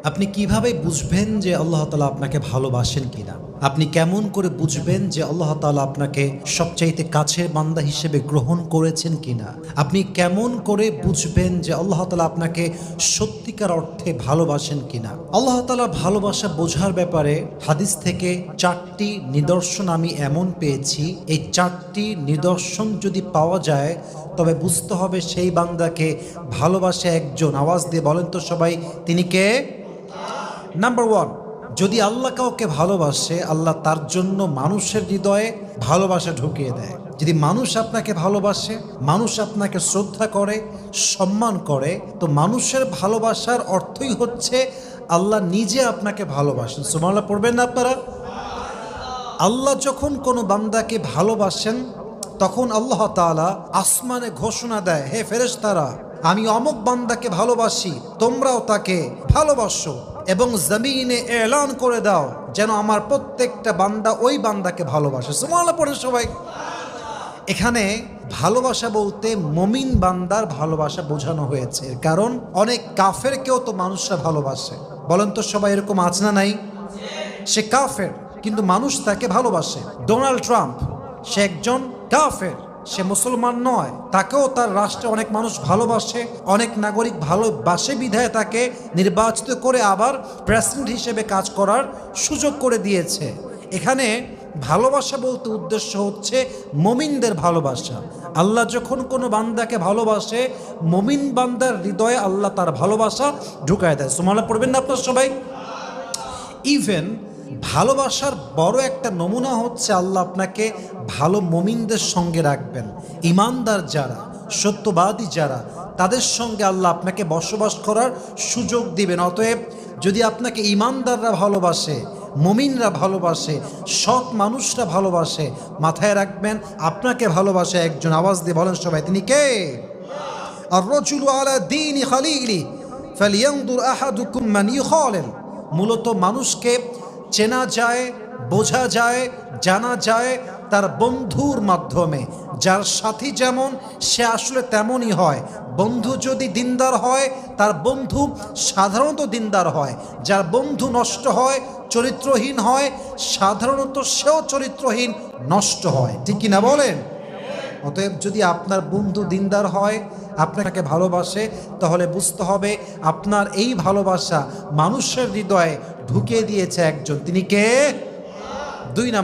আপনি কিভাবে বুঝবেন যে আল্লাহ তাআলা আপনাকে ভালোবাসেন কিনা? আপনি কেমন করে বুঝবেন যে আল্লাহ তাআলা আপনাকে সবচাইতে কাছের বান্দা হিসেবে গ্রহণ করেছেন কিনা? আপনি কেমন করে বুঝবেন যে আল্লাহ তাআলা আপনাকে সত্যিকার অর্থে ভালোবাসেন কিনা? আল্লাহ তাআলার ভালোবাসা বোঝার ব্যাপারে হাদিস থেকে 4টি নিদর্শন আমি এমন পেয়েছি, এই 4টি নিদর্শন যদি পাওয়া যায় তবে বুঝতে হবে সেই বান্দাকে ভালোবাসে একজন। আওয়াজ দিয়ে বলেন তো সবাই, তিনি কে? নাম্বার 1, যদি আল্লাহ কাউকে ভালোবাসে, আল্লাহ তার জন্য মানুষের হৃদয়ে ভালোবাসা ঢুকিয়ে দেয়। যদি মানুষ আপনাকে ভালোবাসে, মানুষ আপনাকে শ্রদ্ধা করে, সম্মান করে, তো মানুষের ভালোবাসার অর্থই হচ্ছে আল্লাহ নিজে আপনাকে ভালোবাসেন। সুবহানাল্লাহ পড়বেন না আপনারা? আল্লাহ যখন কোনো বান্দাকে ভালোবাসেন তখন আল্লাহ তাআলা আসমানে ঘোষণা দেয়, হে ফেরেশতারা, আমি অমুক বান্দাকে ভালোবাসি, তোমরাও তাকে ভালোবাসো। এবং জমিনে এলান করে দাও যেন আমার প্রত্যেকটা বান্দা ওই বান্দাকে ভালোবাসে। সুবহানাল্লাহ পড়ে সবাই। এখানে ভালোবাসা বলতে মুমিন বান্দার ভালোবাসা বোঝানো হয়েছে, কারণ অনেক কাফেরকেও তো মানুষরা ভালোবাসে। বলেন তো সবাই, এরকম আছে না নাই? সে কাফের কিন্তু মানুষ তাকে ভালোবাসে। ডোনাল্ড ট্রাম্প, সে একজন কাফের, সে মুসলমান নয়, তাকেও তার রাষ্ট্রে অনেক মানুষ ভালোবাসে, অনেক নাগরিক ভালোবাসে বিধায় তাকে নির্বাচিত করে আবার প্রেসিডেন্ট হিসেবে কাজ করার সুযোগ করে দিয়েছে। এখানে ভালোবাসা বলতে উদ্দেশ্য হচ্ছে মুমিনদের ভালোবাসা। আল্লাহ যখন কোনো বান্দাকে ভালোবাসে, মুমিন বান্দার হৃদয়ে আল্লাহ তার ভালোবাসা ঢুকায় দেয়। সুবহানাল্লাহ পড়বেন না আপনার সবাই? ইভেন ভালোবাসার বড় একটা নমুনা হচ্ছে আল্লাহ আপনাকে ভালো মুমিনদের সঙ্গে রাখবেন। ইমানদার যারা, সত্যবাদী যারা, তাদের সঙ্গে আল্লাহ আপনাকে বসবাস করার সুযোগ দিবেন। অতএব যদি আপনাকে ইমানদাররা ভালোবাসে, মুমিনরা ভালোবাসে, সৎ মানুষরা ভালোবাসে, মাথায় রাখবেন আপনাকে ভালোবাসে একজন। আওয়াজ দিয়ে বলেন সবাই, তিনি কে? আর রাজুলু আলা দীনি খালিলি ফালিয়ানদুর আহাদুকুম মান ইউখালিল। মূলত মানুষকে চেনা যায়, বোঝা যায়, জানা যায় তার বন্ধুর মাধ্যমে। যার সাথী যেমন, সে আসলে তেমনই হয়। বন্ধু যদি দিনদার হয়, তার বন্ধু সাধারণত দিনদার হয়। যার বন্ধু নষ্ট হয়, চরিত্রহীন হয়, সাধারণত সেও চরিত্রহীন, নষ্ট হয়। ঠিক কিনা বলেন? অতএব যদি আপনার বন্ধু দিনদার হয়, আপনাকে ভালোবাসে, তাহলে বুঝতে হবে আপনার এই ভালোবাসা মানুষের হৃদয়ে ঢুকিয়ে দিয়েছে একজন। তিনি কে? 2 নম্বর